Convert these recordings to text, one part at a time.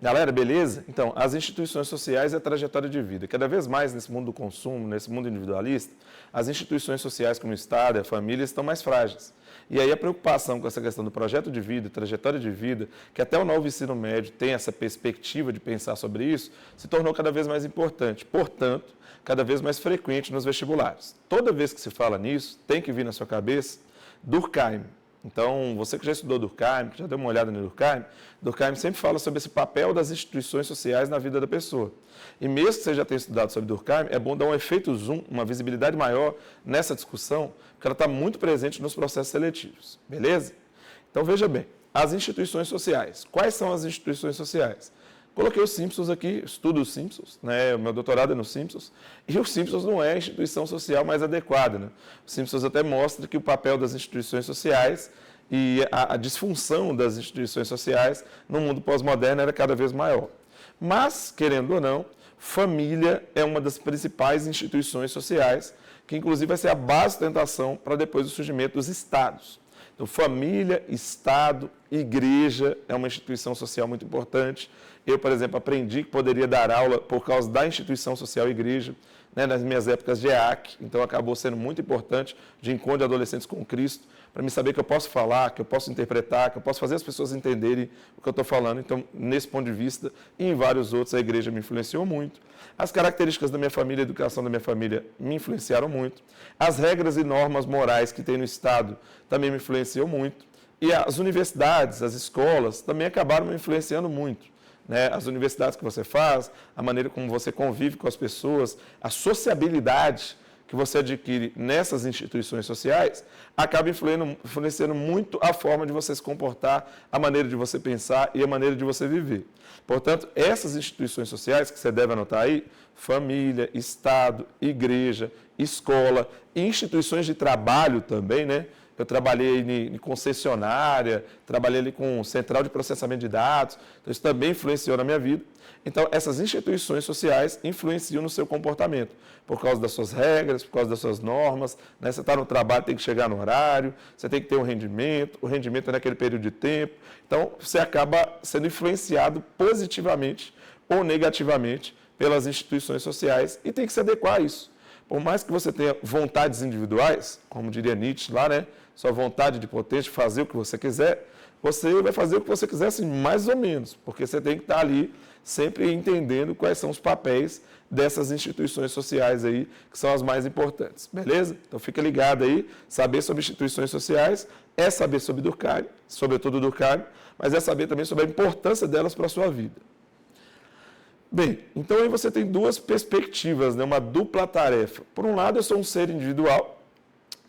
Galera, beleza? Então, as instituições sociais e a trajetória de vida. Cada vez mais nesse mundo do consumo, nesse mundo individualista, as instituições sociais como o Estado e a família estão mais frágeis. E aí a preocupação com essa questão do projeto de vida, trajetória de vida, que até o novo ensino médio tem essa perspectiva de pensar sobre isso, se tornou cada vez mais importante. Portanto, cada vez mais frequente nos vestibulares. Toda vez que se fala nisso, tem que vir na sua cabeça Durkheim. Então, você que já estudou Durkheim, que já deu uma olhada no Durkheim, Durkheim sempre fala sobre esse papel das instituições sociais na vida da pessoa. E mesmo que você já tenha estudado sobre Durkheim, é bom dar um efeito zoom, uma visibilidade maior nessa discussão, porque ela está muito presente nos processos seletivos, beleza? Então, veja bem, as instituições sociais. Quais são as instituições sociais? Coloquei os Simpsons aqui, estudo os Simpsons, né? O meu doutorado é nos Simpsons, e os Simpsons não é a instituição social mais adequada. Né? Os Simpsons até mostra que o papel das instituições sociais e a disfunção das instituições sociais no mundo pós-moderno era cada vez maior. Mas, querendo ou não, família é uma das principais instituições sociais, que inclusive vai ser a base de tentação para depois o surgimento dos estados. Então, família, Estado, igreja é uma instituição social muito importante. Eu, por exemplo, aprendi que poderia dar aula por causa da instituição social igreja, né, nas minhas épocas de EAC, então acabou sendo muito importante de encontro de adolescentes com Cristo, para me saber que eu posso falar, que eu posso interpretar, que eu posso fazer as pessoas entenderem o que eu estou falando. Então, nesse ponto de vista e em vários outros, a igreja me influenciou muito. As características da minha família, a educação da minha família me influenciaram muito. As regras e normas morais que tem no Estado também me influenciou muito. E as universidades, as escolas, também acabaram me influenciando muito. Né? As universidades que você faz, a maneira como você convive com as pessoas, a sociabilidade que você adquire nessas instituições sociais, acaba influenciando muito a forma de você se comportar, a maneira de você pensar e a maneira de você viver. Portanto, essas instituições sociais que você deve anotar aí, família, Estado, igreja, escola, instituições de trabalho também, né? Eu trabalhei em concessionária, trabalhei ali com central de processamento de dados, então isso também influenciou na minha vida. Então, essas instituições sociais influenciam no seu comportamento, por causa das suas regras, por causa das suas normas, né? Você está no trabalho, tem que chegar no horário, você tem que ter um rendimento, o rendimento é naquele período de tempo. Então, você acaba sendo influenciado positivamente ou negativamente pelas instituições sociais e tem que se adequar a isso. Por mais que você tenha vontades individuais, como diria Nietzsche lá, né? Sua vontade de potente fazer o que você quiser, você vai fazer o que você quiser, assim, mais ou menos, porque você tem que estar ali sempre entendendo quais são os papéis dessas instituições sociais aí, que são as mais importantes, beleza? Então fica ligado aí, saber sobre instituições sociais é saber sobre Durkheim, sobretudo Durkheim, mas é saber também sobre a importância delas para a sua vida. Bem, então aí você tem duas perspectivas, né? Uma dupla tarefa. Por um lado, eu sou um ser individual,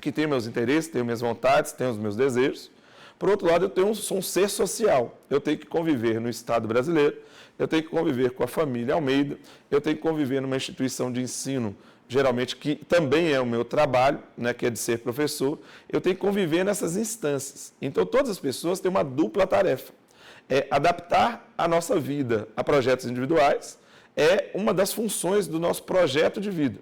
que tem meus interesses, tenho minhas vontades, tenho os meus desejos. Por outro lado, sou um ser social. Eu tenho que conviver no Estado brasileiro, eu tenho que conviver com a família Almeida, eu tenho que conviver numa instituição de ensino, geralmente, que também é o meu trabalho, né, que é de ser professor, eu tenho que conviver nessas instâncias. Então, todas as pessoas têm uma dupla tarefa. Adaptar a nossa vida a projetos individuais é uma das funções do nosso projeto de vida.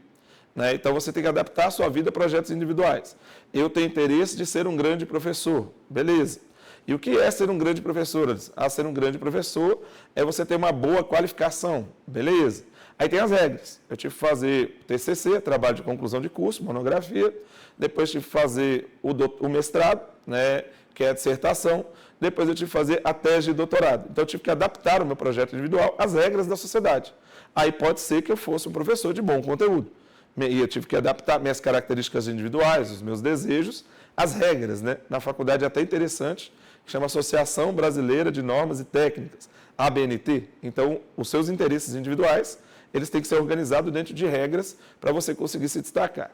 Né? Então, você tem que adaptar a sua vida a projetos individuais. Eu tenho interesse de ser um grande professor, beleza. E o que é ser um grande professor? Ser um grande professor é você ter uma boa qualificação, beleza. Aí tem as regras. Eu tive que fazer TCC, trabalho de conclusão de curso, monografia. Depois tive que fazer o mestrado, né, que é a dissertação. Depois eu tive que fazer a tese de doutorado. Então eu tive que adaptar o meu projeto individual às regras da sociedade. Aí pode ser que eu fosse um professor de bom conteúdo. E eu tive que adaptar minhas características individuais, os meus desejos, às regras, né? Na faculdade é até interessante, que chama Associação Brasileira de Normas e Técnicas, ABNT. Então, os seus interesses individuais, eles têm que ser organizados dentro de regras para você conseguir se destacar.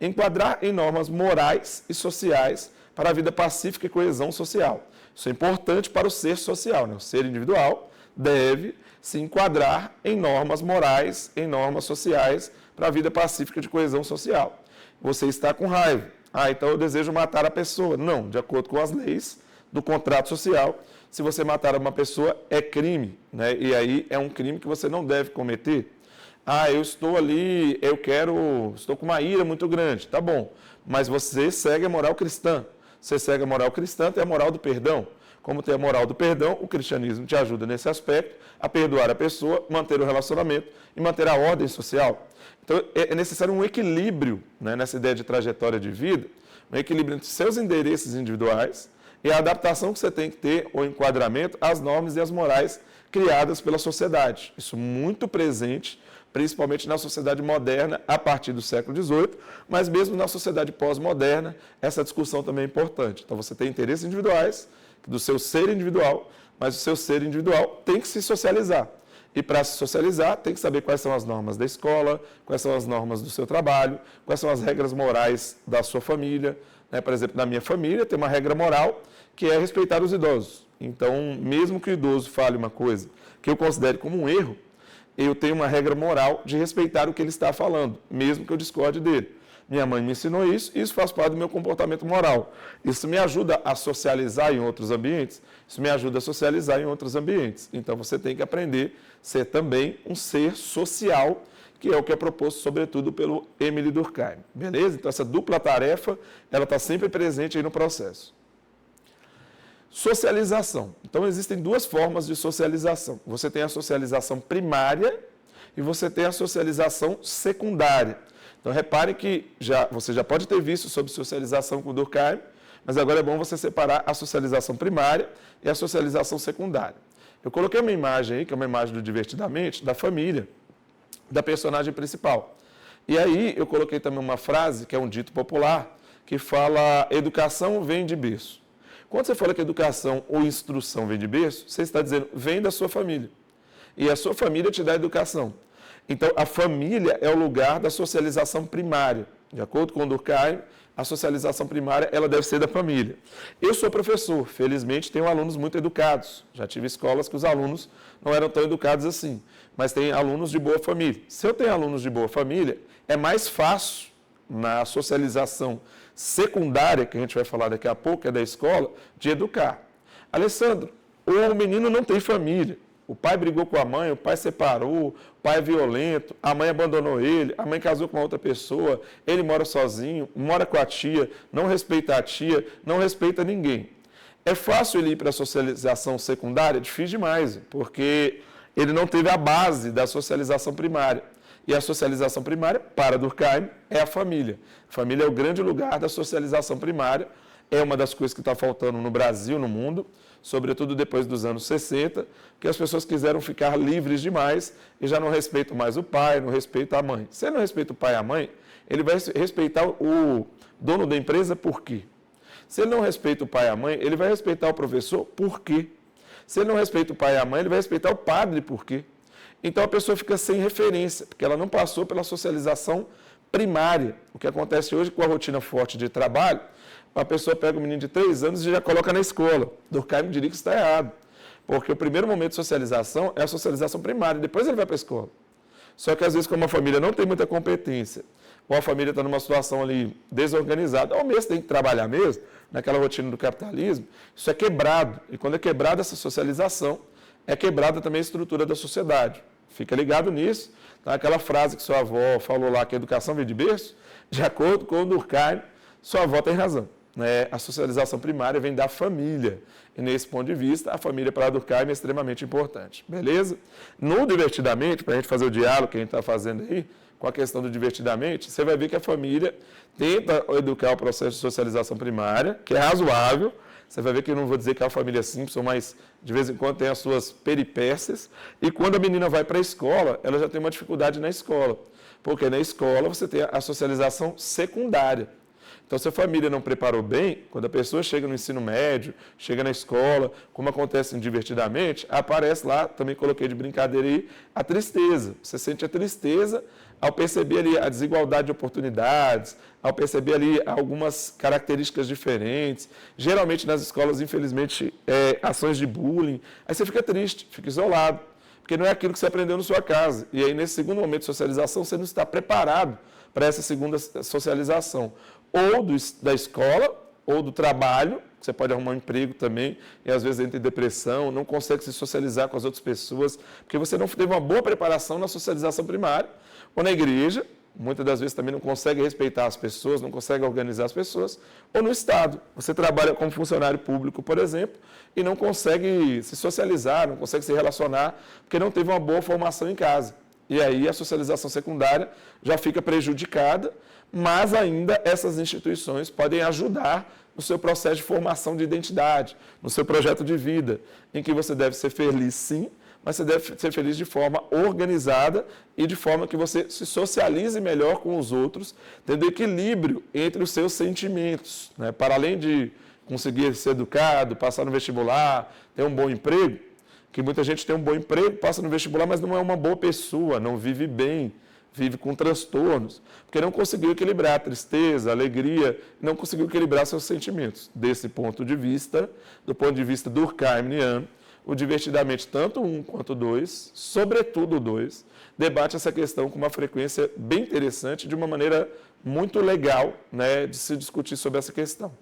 Enquadrar em normas morais e sociais para a vida pacífica e coesão social. Isso é importante para o ser social, né? O ser individual deve se enquadrar em normas morais, em normas sociais, para a vida pacífica de coesão social. Você está com raiva. Então eu desejo matar a pessoa. Não, de acordo com as leis do contrato social, se você matar uma pessoa, é crime, né? E aí é um crime que você não deve cometer. Eu estou ali, estou com uma ira muito grande. Tá bom, mas você segue a moral cristã. Você segue a moral cristã, tem a moral do perdão. como ter a moral do perdão, o cristianismo te ajuda nesse aspecto, a perdoar a pessoa, manter o relacionamento e manter a ordem social. Então, é necessário um equilíbrio, né, nessa ideia de trajetória de vida, um equilíbrio entre seus endereços individuais e a adaptação que você tem que ter, o enquadramento, às normas e às morais criadas pela sociedade. Isso muito presente, principalmente na sociedade moderna, a partir do século XVIII, mas mesmo na sociedade pós-moderna, essa discussão também é importante. Então, você tem interesses individuais, do seu ser individual, mas o seu ser individual tem que se socializar. E para se socializar, tem que saber quais são as normas da escola, quais são as normas do seu trabalho, quais são as regras morais da sua família. Né? Por exemplo, na minha família tem uma regra moral que é respeitar os idosos. Então, mesmo que o idoso fale uma coisa que eu considere como um erro, eu tenho uma regra moral de respeitar o que ele está falando, mesmo que eu discorde dele. Minha mãe me ensinou isso e isso faz parte do meu comportamento moral. Isso me ajuda a socializar em outros ambientes, isso me ajuda a socializar em outros ambientes. Então, você tem que aprender a ser também um ser social, que é o que é proposto, sobretudo, pelo Émile Durkheim. Beleza? Então, essa dupla tarefa, ela está sempre presente aí no processo. Socialização. Então, existem duas formas de socialização. Você tem a socialização primária e você tem a socialização secundária. Então, repare que você já pode ter visto sobre socialização com Durkheim, mas agora é bom você separar a socialização primária e a socialização secundária. Eu coloquei uma imagem aí, que é uma imagem do Divertidamente, da família, da personagem principal. E aí, eu coloquei também uma frase, que é um dito popular, que fala: educação vem de berço. Quando você fala que educação ou instrução vem de berço, você está dizendo, vem da sua família. E a sua família te dá educação. Então, a família é o lugar da socialização primária. De acordo com o Durkheim, a socialização primária ela deve ser da família. Eu sou professor, felizmente tenho alunos muito educados. Já tive escolas que os alunos não eram tão educados assim, mas tem alunos de boa família. Se eu tenho alunos de boa família, é mais fácil na socialização secundária, que a gente vai falar daqui a pouco, que é da escola, de educar. Alessandro, o menino não tem família. O pai brigou com a mãe, o pai separou, o pai é violento, a mãe abandonou ele, a mãe casou com outra pessoa, ele mora sozinho, mora com a tia, não respeita a tia, não respeita ninguém. É fácil ele ir para a socialização secundária? Difícil demais, porque ele não teve a base da socialização primária. E a socialização primária, para Durkheim, é a família. A família é o grande lugar da socialização primária, é uma das coisas que está faltando no Brasil, no mundo, sobretudo depois dos anos 60, que as pessoas quiseram ficar livres demais e já não respeitam mais o pai, não respeitam a mãe. Se ele não respeita o pai e a mãe, ele vai respeitar o dono da empresa por quê? Se ele não respeita o pai e a mãe, ele vai respeitar o professor por quê? Se ele não respeita o pai e a mãe, ele vai respeitar o padre por quê? Então a pessoa fica sem referência, porque ela não passou pela socialização primária. O que acontece hoje com a rotina forte de trabalho, a pessoa pega um menino de 3 anos e já coloca na escola. Durkheim diria que isso está errado. Porque o primeiro momento de socialização é a socialização primária, depois ele vai para a escola. Só que às vezes, como a família não tem muita competência, ou a família está numa situação ali desorganizada, ou mesmo tem que trabalhar mesmo, naquela rotina do capitalismo, isso é quebrado. E quando é quebrada essa socialização, é quebrada também a estrutura da sociedade. Fica ligado nisso. Então, aquela frase que sua avó falou lá, que a educação vem de berço, de acordo com o Durkheim, sua avó tem razão. Né? A socialização primária vem da família. E, nesse ponto de vista, a família para Durkheim é extremamente importante. Beleza? No Divertidamente, para a gente fazer o diálogo que a gente está fazendo aí, com a questão do Divertidamente, você vai ver que a família tenta educar o processo de socialização primária, que é razoável. Você vai ver que eu não vou dizer que é uma família Simpson, mas de vez em quando tem as suas peripécias. E quando a menina vai para a escola, ela já tem uma dificuldade na escola. Porque na escola você tem a socialização secundária. Então, se a família não preparou bem, quando a pessoa chega no ensino médio, chega na escola, como acontece Divertidamente, aparece lá, também coloquei de brincadeira aí, a tristeza. Você sente a tristeza ao perceber ali a desigualdade de oportunidades, ao perceber ali algumas características diferentes. Geralmente nas escolas, infelizmente, ações de bullying. Aí você fica triste, fica isolado, porque não é aquilo que você aprendeu na sua casa. E aí, nesse segundo momento de socialização, você não está preparado para essa segunda socialização. Ou da escola, ou do trabalho, você pode arrumar um emprego também, e às vezes entra em depressão, não consegue se socializar com as outras pessoas, porque você não teve uma boa preparação na socialização primária, ou na igreja, muitas das vezes também não consegue respeitar as pessoas, não consegue organizar as pessoas, ou no Estado. Você trabalha como funcionário público, por exemplo, e não consegue se socializar, não consegue se relacionar, porque não teve uma boa formação em casa. E aí a socialização secundária já fica prejudicada, mas ainda essas instituições podem ajudar no seu processo de formação de identidade, no seu projeto de vida, em que você deve ser feliz, sim, mas você deve ser feliz de forma organizada e de forma que você se socialize melhor com os outros, tendo equilíbrio entre os seus sentimentos, né? Para além de conseguir ser educado, passar no vestibular, ter um bom emprego, que muita gente tem um bom emprego, passa no vestibular, mas não é uma boa pessoa, não vive bem, vive com transtornos, porque não conseguiu equilibrar a tristeza, a alegria, não conseguiu equilibrar seus sentimentos. Desse ponto de vista, do ponto de vista durkheimiano, o Divertidamente, tanto 1 quanto 2, sobretudo o 2, debate essa questão com uma frequência bem interessante, de uma maneira muito legal, né, de se discutir sobre essa questão.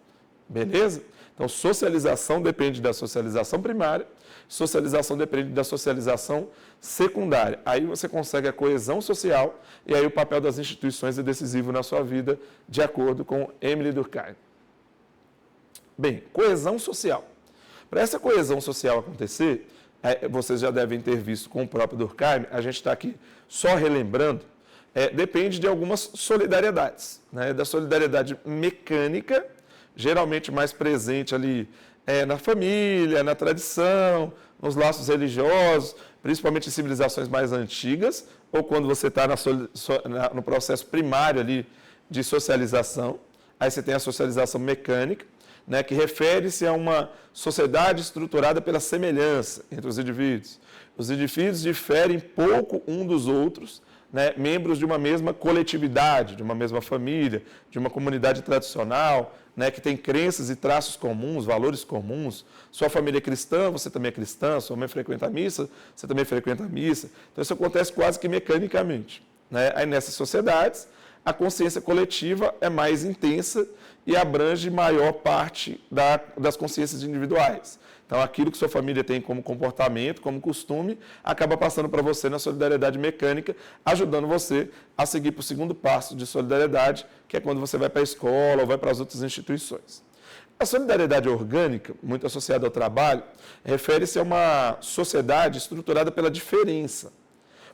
Beleza? Então, socialização depende da socialização primária, socialização depende da socialização secundária. Aí você consegue a coesão social e aí o papel das instituições é decisivo na sua vida, de acordo com Emile Durkheim. Bem, coesão social. Para essa coesão social acontecer, vocês já devem ter visto com o próprio Durkheim, a gente está aqui só relembrando, depende de algumas solidariedades, né? Da solidariedade mecânica, geralmente mais presente ali na família, na tradição, nos laços religiosos, principalmente em civilizações mais antigas, ou quando você está no processo primário ali de socialização. Aí você tem a socialização mecânica, né, que refere-se a uma sociedade estruturada pela semelhança entre os indivíduos. Os indivíduos diferem pouco um dos outros, né, membros de uma mesma coletividade, de uma mesma família, de uma comunidade tradicional, né, que tem crenças e traços comuns, valores comuns. Sua família é cristã, você também é cristã, sua mãe frequenta a missa, você também frequenta a missa. Então isso acontece quase que mecanicamente, né? Aí nessas sociedades, a consciência coletiva é mais intensa e abrange maior parte das consciências individuais. Então, aquilo que sua família tem como comportamento, como costume, acaba passando para você na solidariedade mecânica, ajudando você a seguir para o segundo passo de solidariedade, que é quando você vai para a escola ou vai para as outras instituições. A solidariedade orgânica, muito associada ao trabalho, refere-se a uma sociedade estruturada pela diferença.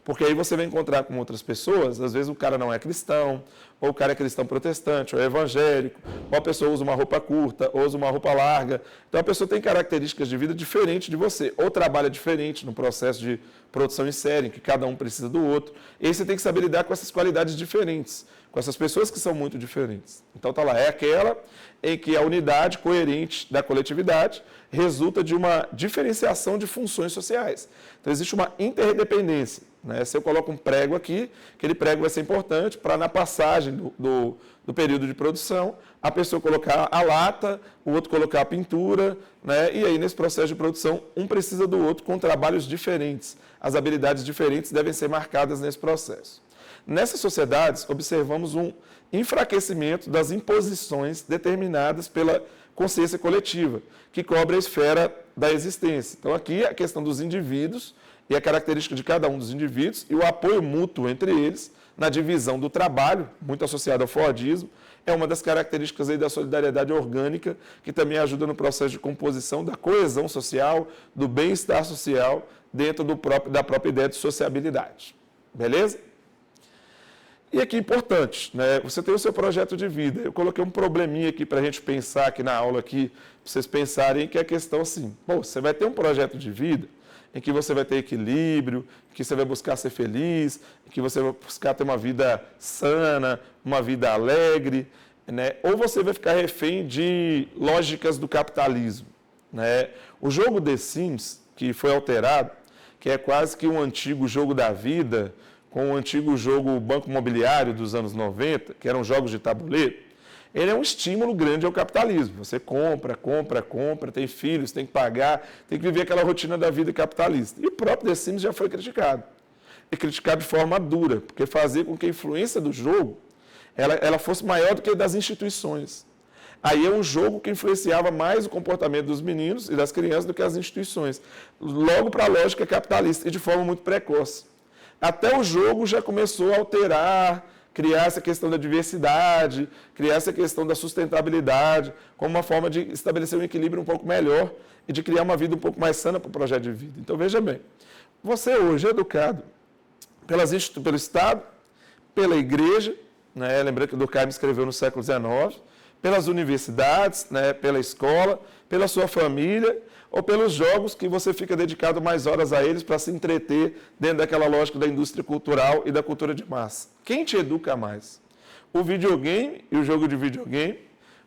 Porque aí você vai encontrar com outras pessoas, às vezes o cara não é cristão, ou o cara é cristão protestante, ou é evangélico, ou a pessoa usa uma roupa curta, ou usa uma roupa larga. Então a pessoa tem características de vida diferentes de você, ou trabalha diferente no processo de produção em série, em que cada um precisa do outro. E aí você tem que saber lidar com essas qualidades diferentes, com essas pessoas que são muito diferentes. Então está lá, é aquela em que a unidade coerente da coletividade resulta de uma diferenciação de funções sociais. Então existe uma interdependência, né? Se eu coloco um prego aqui, aquele prego vai ser importante para na passagem do período de produção, a pessoa colocar a lata, o outro colocar a pintura, né? E aí nesse processo de produção, um precisa do outro com trabalhos diferentes. As habilidades diferentes devem ser marcadas nesse processo. Nessas sociedades, observamos um enfraquecimento das imposições determinadas pela consciência coletiva, que cobre a esfera da existência. Então, aqui a questão dos indivíduos e a característica de cada um dos indivíduos e o apoio mútuo entre eles na divisão do trabalho, muito associado ao Fordismo, é uma das características aí da solidariedade orgânica, que também ajuda no processo de composição da coesão social, do bem-estar social, dentro da própria ideia de sociabilidade. Beleza? E aqui importante, né? Você tem o seu projeto de vida. Eu coloquei um probleminha aqui para a gente pensar aqui na aula, aqui, para vocês pensarem, que é a questão assim, você vai ter um projeto de vida em que você vai ter equilíbrio, em que você vai buscar ser feliz, em que você vai buscar ter uma vida sana, uma vida alegre, né? Ou você vai ficar refém de lógicas do capitalismo, né? O jogo The Sims, que foi alterado, que é quase que um antigo jogo da vida, com o antigo jogo Banco Imobiliário dos anos 90, que eram jogos de tabuleiro, ele é um estímulo grande ao capitalismo. Você compra, tem filhos, tem que pagar, tem que viver aquela rotina da vida capitalista. E o próprio The Sims já foi criticado. E criticado de forma dura, porque fazia com que a influência do jogo ela fosse maior do que a das instituições. Aí é um jogo que influenciava mais o comportamento dos meninos e das crianças do que as instituições. Logo para a lógica capitalista, e de forma muito precoce. Até o jogo já começou a alterar criar essa questão da diversidade, criar essa questão da sustentabilidade, como uma forma de estabelecer um equilíbrio um pouco melhor e de criar uma vida um pouco mais sana para o projeto de vida. Então, veja bem, você hoje é educado pelo Estado, pela Igreja, né? Lembrando que o Durkheim escreveu no século XIX, pelas universidades, né? Pela escola, pela sua família, ou pelos jogos que você fica dedicado mais horas a eles para se entreter dentro daquela lógica da indústria cultural e da cultura de massa. Quem te educa mais? O videogame e o jogo de videogame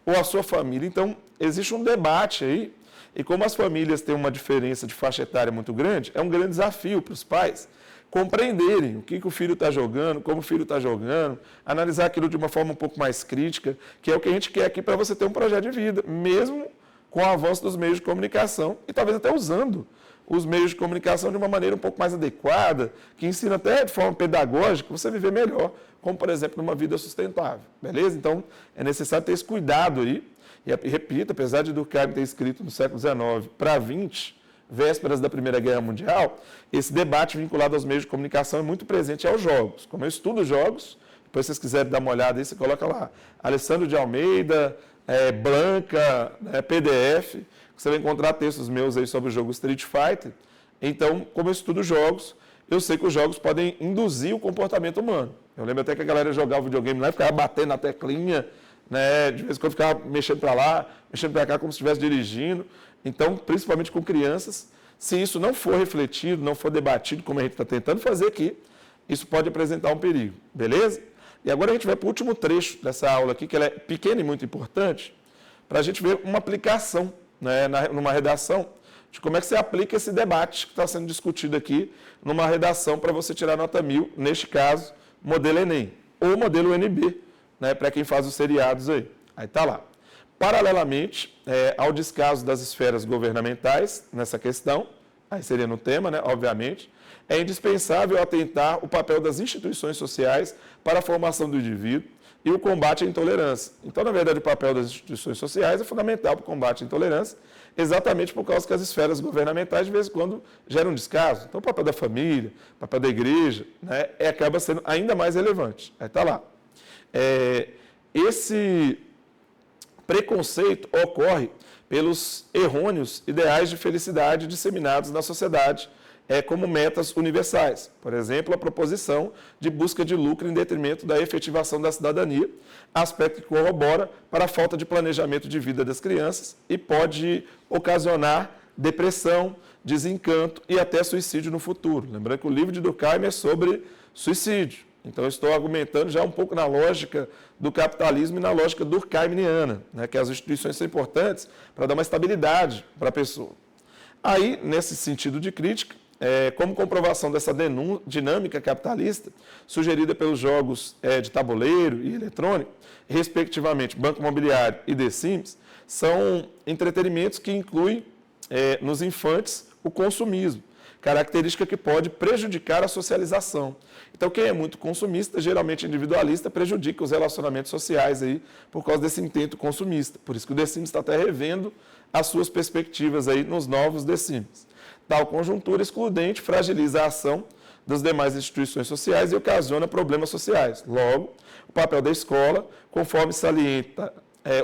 ou a sua família? Então, existe um debate aí, e como as famílias têm uma diferença de faixa etária muito grande, é um grande desafio para os pais compreenderem o que o filho está jogando, como o filho está jogando, analisar aquilo de uma forma um pouco mais crítica, que é o que a gente quer aqui para você ter um projeto de vida, mesmo com o avanço dos meios de comunicação e talvez até usando os meios de comunicação de uma maneira um pouco mais adequada, que ensina até de forma pedagógica você viver melhor, como, por exemplo, numa vida sustentável, beleza? Então, é necessário ter esse cuidado aí, e repito, apesar de Durkheim ter escrito no século XIX para XX, vésperas da Primeira Guerra Mundial, esse debate vinculado aos meios de comunicação é muito presente aos jogos. Como eu estudo jogos, depois se vocês quiserem dar uma olhada aí, você coloca lá, Alessandro de Almeida, Blanca, PDF, você vai encontrar textos meus aí sobre o jogo Street Fighter. Então, como eu estudo jogos, eu sei que os jogos podem induzir o comportamento humano. Eu lembro até que a galera jogava videogame lá e ficava batendo na teclinha, né? De vez em quando ficava mexendo para lá, mexendo para cá, como se estivesse dirigindo. Então, principalmente com crianças, se isso não for refletido, não for debatido, como a gente está tentando fazer aqui, isso pode apresentar um perigo, beleza? E agora a gente vai para o último trecho dessa aula aqui, que ela é pequena e muito importante, para a gente ver uma aplicação, né, numa redação, de como é que você aplica esse debate que está sendo discutido aqui numa redação para você tirar nota 1000, neste caso, modelo Enem, ou modelo NB, né, para quem faz os seriados aí. Aí está lá. Paralelamente ao descaso das esferas governamentais nessa questão, aí seria no tema, né, obviamente, é indispensável atentar o papel das instituições sociais para a formação do indivíduo e o combate à intolerância. Então, na verdade, o papel das instituições sociais é fundamental para o combate à intolerância, exatamente por causa que as esferas governamentais, de vez em quando, geram um descaso. Então, o papel da família, o papel da igreja, né, acaba sendo ainda mais relevante. Aí está lá. Esse preconceito ocorre pelos errôneos ideais de felicidade disseminados na sociedade como metas universais. Por exemplo, a proposição de busca de lucro em detrimento da efetivação da cidadania, aspecto que corrobora para a falta de planejamento de vida das crianças e pode ocasionar depressão, desencanto e até suicídio no futuro. Lembrando que o livro de Durkheim é sobre suicídio. Então, eu estou argumentando já um pouco na lógica do capitalismo e na lógica durkheimiana, né, que as instituições são importantes para dar uma estabilidade para a pessoa. Aí, nesse sentido de crítica, como comprovação dessa dinâmica capitalista, sugerida pelos jogos de tabuleiro e eletrônico, respectivamente Banco Imobiliário e The Sims, são entretenimentos que incluem nos infantes o consumismo, característica que pode prejudicar a socialização. Então, quem é muito consumista, geralmente individualista, prejudica os relacionamentos sociais aí por causa desse intento consumista. Por isso que o The Sims está até revendo as suas perspectivas aí nos novos The Sims. Tal conjuntura excludente fragiliza a ação das demais instituições sociais e ocasiona problemas sociais. Logo, o papel da escola, conforme salienta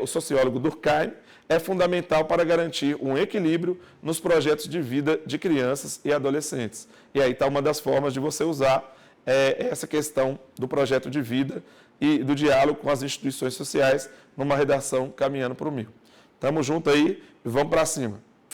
o sociólogo Durkheim, é fundamental para garantir um equilíbrio nos projetos de vida de crianças e adolescentes. E aí está uma das formas de você usar essa questão do projeto de vida e do diálogo com as instituições sociais numa redação caminhando para o 1000. Tamo junto aí e vamos para cima.